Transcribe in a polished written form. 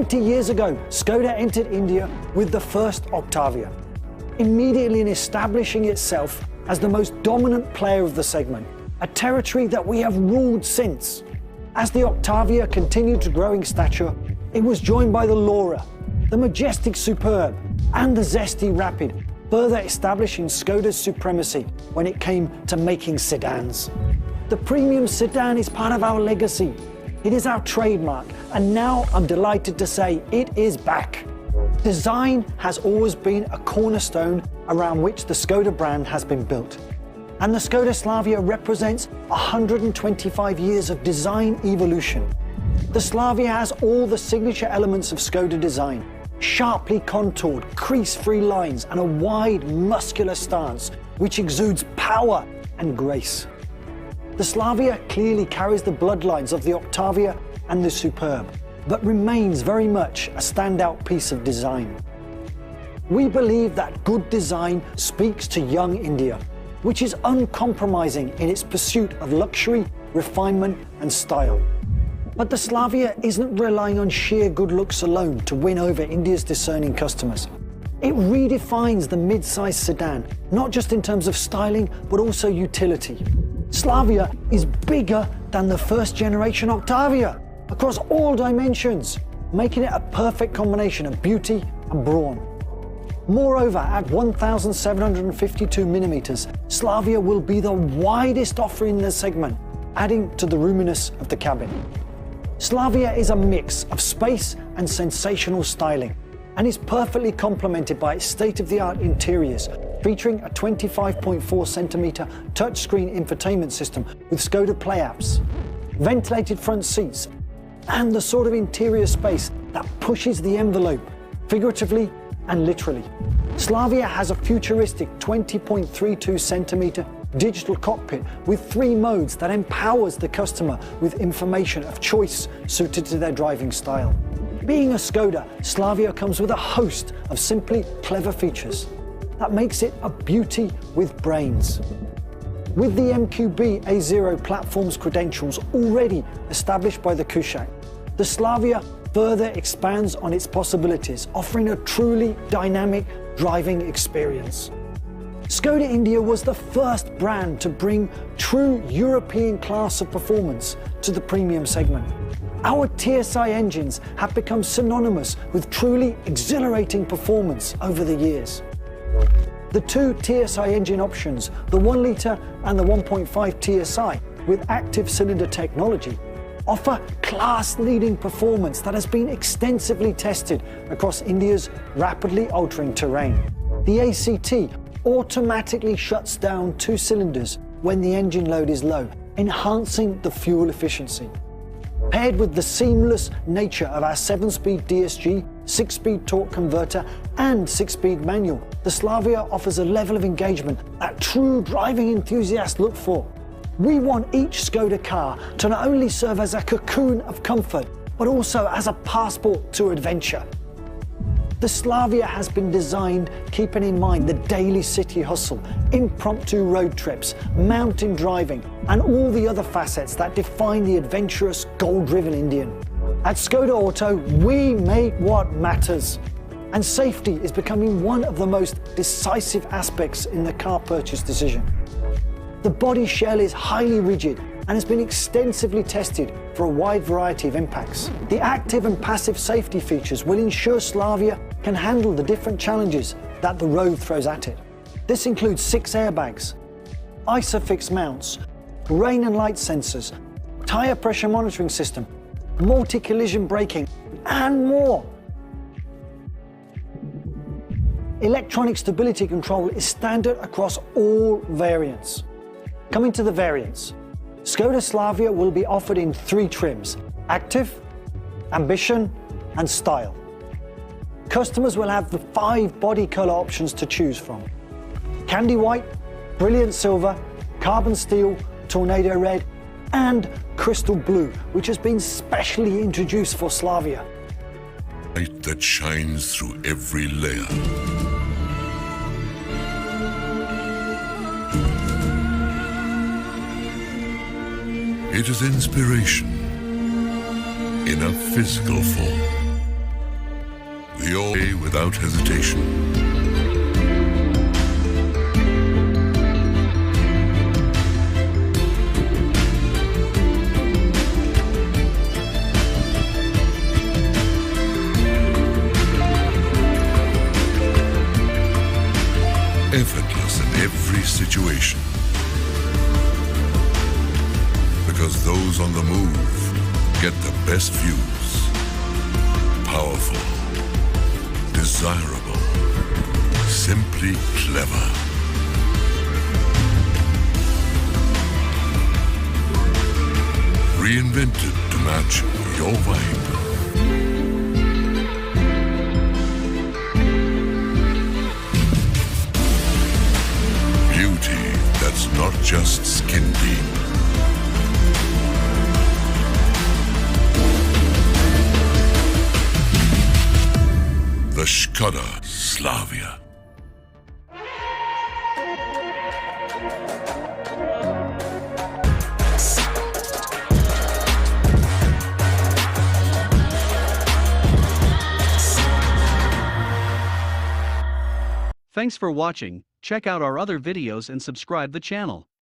20 years ago, Skoda entered India with the first Octavia, immediately establishing itself as the most dominant player of the segment, a territory that we have ruled since. As the Octavia continued to grow in stature, it was joined by the Laura, the majestic Superb, and the zesty Rapid, further establishing Skoda's supremacy when it came to making sedans. The premium sedan is part of our legacy. It is our trademark, and now I'm delighted to say it is back. Design has always been a cornerstone around which the Skoda brand has been built. And the Skoda Slavia represents 125 years of design evolution. The Slavia has all the signature elements of Skoda design: sharply contoured, crease-free lines and a wide, muscular stance, which exudes power and grace. The Slavia clearly carries the bloodlines of the Octavia and the Superb, but remains very much a standout piece of design. We believe that good design speaks to young India, which is uncompromising in its pursuit of luxury, refinement and style. But the Slavia isn't relying on sheer good looks alone to win over India's discerning customers. It redefines the mid-size sedan, not just in terms of styling, but also utility. Slavia is bigger than the first generation Octavia across all dimensions, making it a perfect combination of beauty and brawn. Moreover, at 1,752 millimeters, Slavia will be the widest offering in the segment, adding to the roominess of the cabin. Slavia is a mix of space and sensational styling, and is perfectly complemented by its state-of-the-art interiors, featuring a 25.4 centimeter touchscreen infotainment system with Skoda Play apps, ventilated front seats, and the sort of interior space that pushes the envelope, figuratively and literally. Slavia has a futuristic 20.32 centimeter digital cockpit with 3 modes that empowers the customer with information of choice suited to their driving style. Being a Skoda, Slavia comes with a host of simply clever features that makes it a beauty with brains. With the MQB A0 platform's credentials already established by the KUSHAQ, the Slavia further expands on its possibilities, offering a truly dynamic driving experience. Skoda India was the first brand to bring true European class of performance to the premium segment. Our TSI engines have become synonymous with truly exhilarating performance over the years. The 2 TSI engine options, the 1 litre and the 1.5 TSI with active cylinder technology, offer class-leading performance that has been extensively tested across India's rapidly altering terrain. The ACT automatically shuts down 2 cylinders when the engine load is low, enhancing the fuel efficiency. Paired with the seamless nature of our 7-speed DSG, 6-speed torque converter and 6-speed manual, the Slavia offers a level of engagement that true driving enthusiasts look for. We want each Skoda car to not only serve as a cocoon of comfort, but also as a passport to adventure. The Slavia has been designed keeping in mind the daily city hustle, impromptu road trips, mountain driving, and all the other facets that define the adventurous, goal-driven Indian. At Skoda Auto, we make what matters. And safety is becoming one of the most decisive aspects in the car purchase decision. The body shell is highly rigid and has been extensively tested for a wide variety of impacts. The active and passive safety features will ensure Slavia can handle the different challenges that the road throws at it. This includes 6 airbags, ISOFIX mounts, rain and light sensors, tyre pressure monitoring system, multi-collision braking, and more. Electronic stability control is standard across all variants. Coming to the variants, Skoda Slavia will be offered in 3 trims: Active, Ambition and Style. Customers will have the 5 body colour options to choose from: Candy White, Brilliant Silver, Carbon Steel, Tornado Red and Crystal Blue, which has been specially introduced for Slavia. Light that shines through every layer. It is inspiration in a physical form. your way without hesitation. Effortless in every situation. Because those on the move get the best views. Powerful, desirable, simply clever. Reinvented to match your vibe. Beauty that's not just skin deep. The ŠKODA Slavia. Thanks for watching. Check out our other videos and subscribe the channel.